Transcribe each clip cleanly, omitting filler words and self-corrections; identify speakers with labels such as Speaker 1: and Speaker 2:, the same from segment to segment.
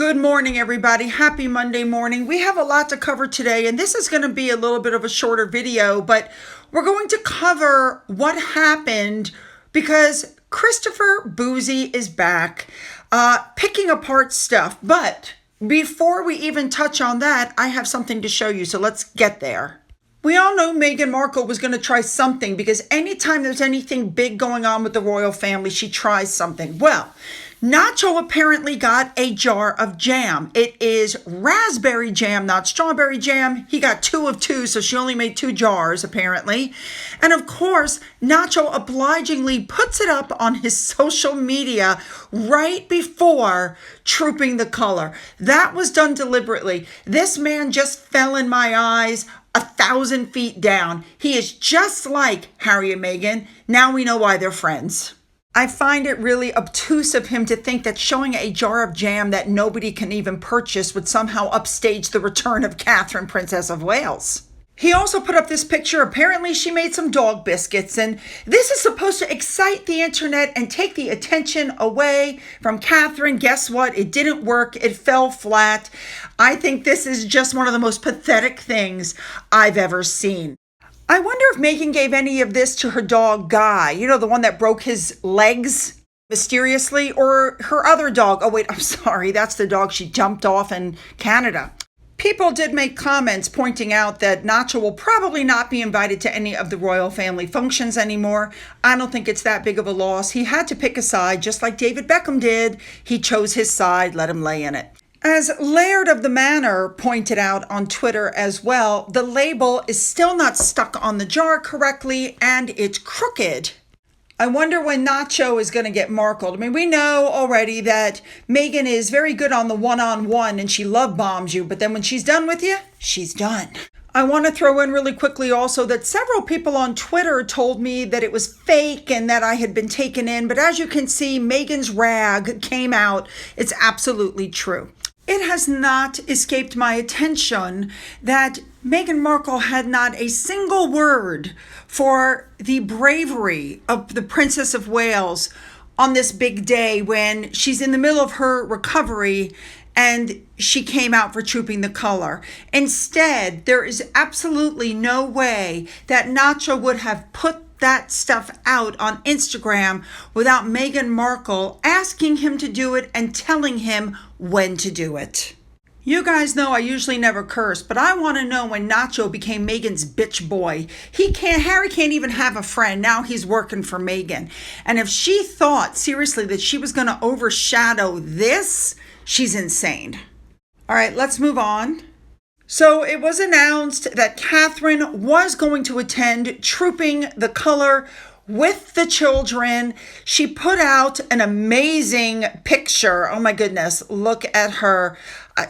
Speaker 1: Good morning, everybody. Happy Monday morning. We have a lot to cover today, and this is going to be a little bit of a shorter video, but we're going to cover what happened because Christopher Bouzy is back, picking apart stuff. But before we even touch on that, I have something to show you, so let's get there. We all know Meghan Markle was going to try something because anytime there's anything big going on with the royal family, she tries something. Well, Nacho apparently got a jar of jam. It is raspberry jam, not strawberry jam. He got 2 of 2, so she only made 2 jars, apparently. And of course, Nacho obligingly puts it up on his social media right before trooping the color. That was done deliberately. This man just fell in my eyes 1,000 feet down. He is just like Harry and Meghan. Now we know why they're friends. I find it really obtuse of him to think that showing a jar of jam that nobody can even purchase would somehow upstage the return of Catherine, Princess of Wales. He also put up this picture. Apparently she made some dog biscuits, and this is supposed to excite the internet and take the attention away from Catherine. Guess what? It didn't work. It fell flat. I think this is just one of the most pathetic things I've ever seen. I wonder if Meghan gave any of this to her dog, Guy. You know, the one that broke his legs mysteriously, or her other dog. Oh, wait, I'm sorry. That's the dog she jumped off in Canada. People did make comments pointing out that Nacho will probably not be invited to any of the royal family functions anymore. I don't think it's that big of a loss. He had to pick a side, just like David Beckham did. He chose his side, let him lay in it. As Laird of the Manor pointed out on Twitter as well, the label is still not stuck on the jar correctly and it's crooked. I wonder when Nacho is going to get Markled. I mean, we know already that Meghan is very good on the one-on-one and she love bombs you, but then when she's done with you, she's done. I want to throw in really quickly also that several people on Twitter told me that it was fake and that I had been taken in, but as you can see, Meghan's rag came out. It's absolutely true. It has not escaped my attention that Meghan Markle had not a single word for the bravery of the Princess of Wales on this big day when she's in the middle of her recovery and she came out for trooping the color. Instead, there is absolutely no way that Nacho would have put that stuff out on Instagram without Meghan Markle asking him to do it and telling him when to do it. You guys know I usually never curse, but I want to know when Nacho became Meghan's bitch boy. Harry can't even have a friend. Now he's working for Meghan. And if she thought seriously that she was going to overshadow this, she's insane. All right, let's move on. So it was announced that Catherine was going to attend Trooping the Color with the children. She put out an amazing picture. Oh my goodness, look at her.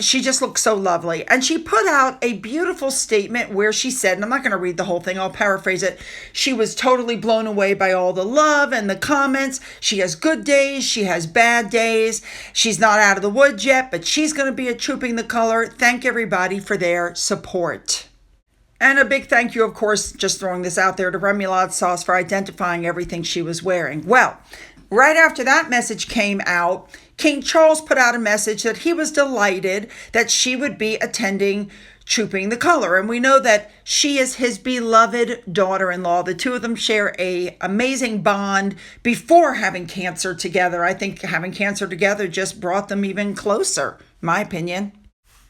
Speaker 1: She just looks so lovely. And she put out a beautiful statement where she said, and I'm not going to read the whole thing, I'll paraphrase it. She was totally blown away by all the love and the comments. She has good days. She has bad days. She's not out of the woods yet, but she's going to be at Trooping the Color. Thank everybody for their support. And a big thank you, of course, just throwing this out there, to Remoulade Sauce for identifying everything she was wearing. Well, right after that message came out, King Charles put out a message that he was delighted that she would be attending Trooping the Color. And we know that she is his beloved daughter-in-law. The two of them share an amazing bond before having cancer together. I think having cancer together just brought them even closer, in my opinion.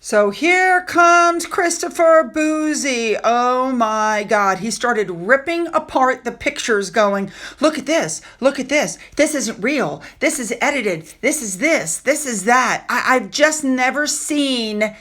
Speaker 1: So here comes Christopher Bouzy. Oh my God. He started ripping apart the pictures going, look at this, look at this. This isn't real. This is edited. This is this. This is that. I've just never seen,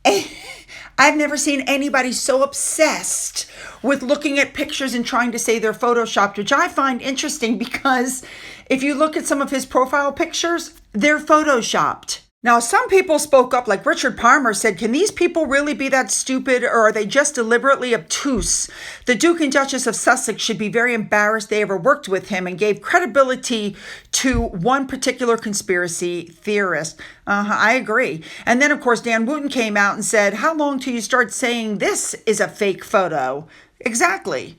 Speaker 1: I've never seen anybody so obsessed with looking at pictures and trying to say they're photoshopped, which I find interesting because if you look at some of his profile pictures, they're photoshopped. Now, some people spoke up, like Richard Palmer said, can these people really be that stupid, or are they just deliberately obtuse? The Duke and Duchess of Sussex should be very embarrassed they ever worked with him and gave credibility to one particular conspiracy theorist. I agree. And then, of course, Dan Wooten came out and said, how long till you start saying this is a fake photo? Exactly.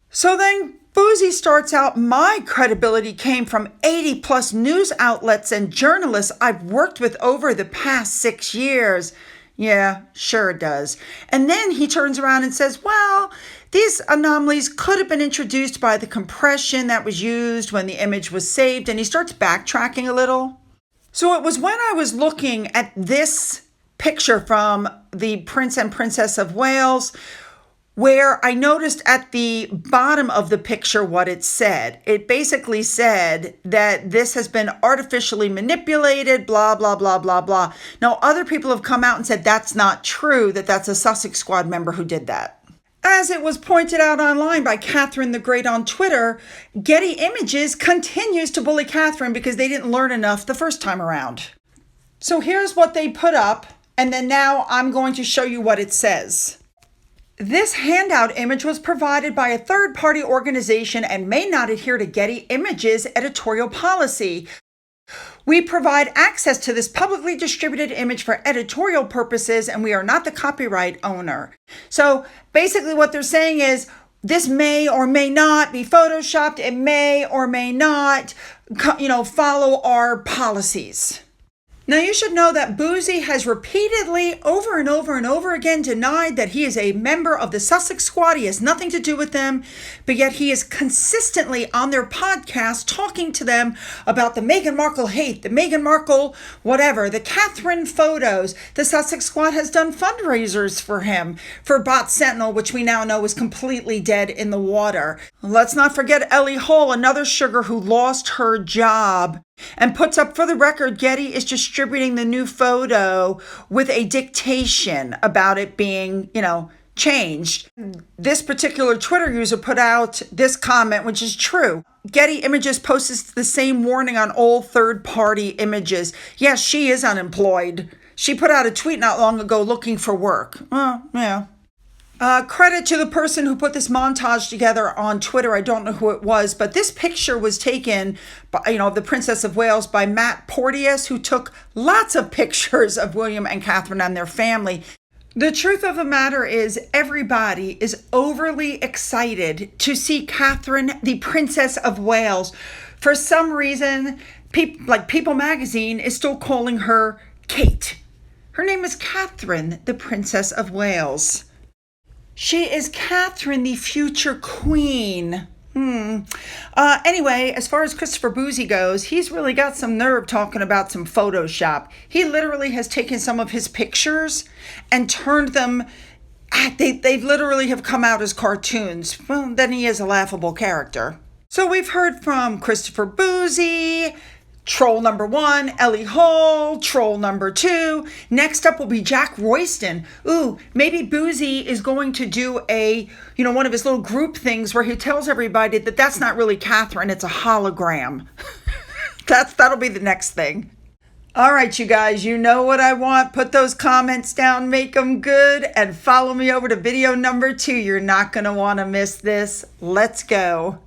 Speaker 1: So then Bouzy starts out, my credibility came from 80 plus news outlets and journalists I've worked with over the past 6 years. Yeah, sure it does. And then he turns around and says, well, these anomalies could have been introduced by the compression that was used when the image was saved. And he starts backtracking a little. So it was when I was looking at this picture from the Prince and Princess of Wales where I noticed at the bottom of the picture what it said. It basically said that this has been artificially manipulated, blah, blah, blah, blah, blah. Now, other people have come out and said that's not true, that that's a Sussex Squad member who did that. As it was pointed out online by Catherine the Great on Twitter, Getty Images continues to bully Catherine because they didn't learn enough the first time around. So here's what they put up, and then now I'm going to show you what it says. This handout image was provided by a third-party organization and may not adhere to Getty Images' editorial policy. We provide access to this publicly distributed image for editorial purposes, and we are not the copyright owner. So basically what they're saying is this may or may not be photoshopped. It may or may not, follow our policies. Now, you should know that Bouzy has repeatedly, over and over and over again, denied that he is a member of the Sussex Squad. He has nothing to do with them, but yet he is consistently on their podcast talking to them about the Meghan Markle hate, the Meghan Markle whatever, the Catherine photos. The Sussex Squad has done fundraisers for him, for Bot Sentinel, which we now know is completely dead in the water. Let's not forget Ellie Hall, another sugar who lost her job and puts up, for the record, Getty is distributing the new photo with a dictation about it being, changed. This particular Twitter user put out this comment, which is true. Getty Images posts the same warning on all third-party images. Yes, she is unemployed. She put out a tweet not long ago looking for work. Yeah. Credit to the person who put this montage together on Twitter. I don't know who it was, but this picture was taken by, of the Princess of Wales by Matt Porteous, who took lots of pictures of William and Catherine and their family. The truth of the matter is everybody is overly excited to see Catherine, the Princess of Wales. For some reason, People Magazine is still calling her Kate. Her name is Catherine, the Princess of Wales. She is Catherine, the future queen. Anyway, as far as Christopher Bouzy goes, he's really got some nerve talking about some Photoshop. He literally has taken some of his pictures and turned them, they literally have come out as cartoons. Well, then he is a laughable character. So we've heard from Christopher Bouzy, troll number 1, Ellie Hall, troll number 2. Next up will be Jack Royston. Maybe Bouzy is going to do one of his little group things where he tells everybody that that's not really Catherine, it's a hologram. That'll be the next thing. All right, you guys, you know what I want. Put those comments down, make them good, and follow me over to video number 2. You're not going to want to miss this. Let's go.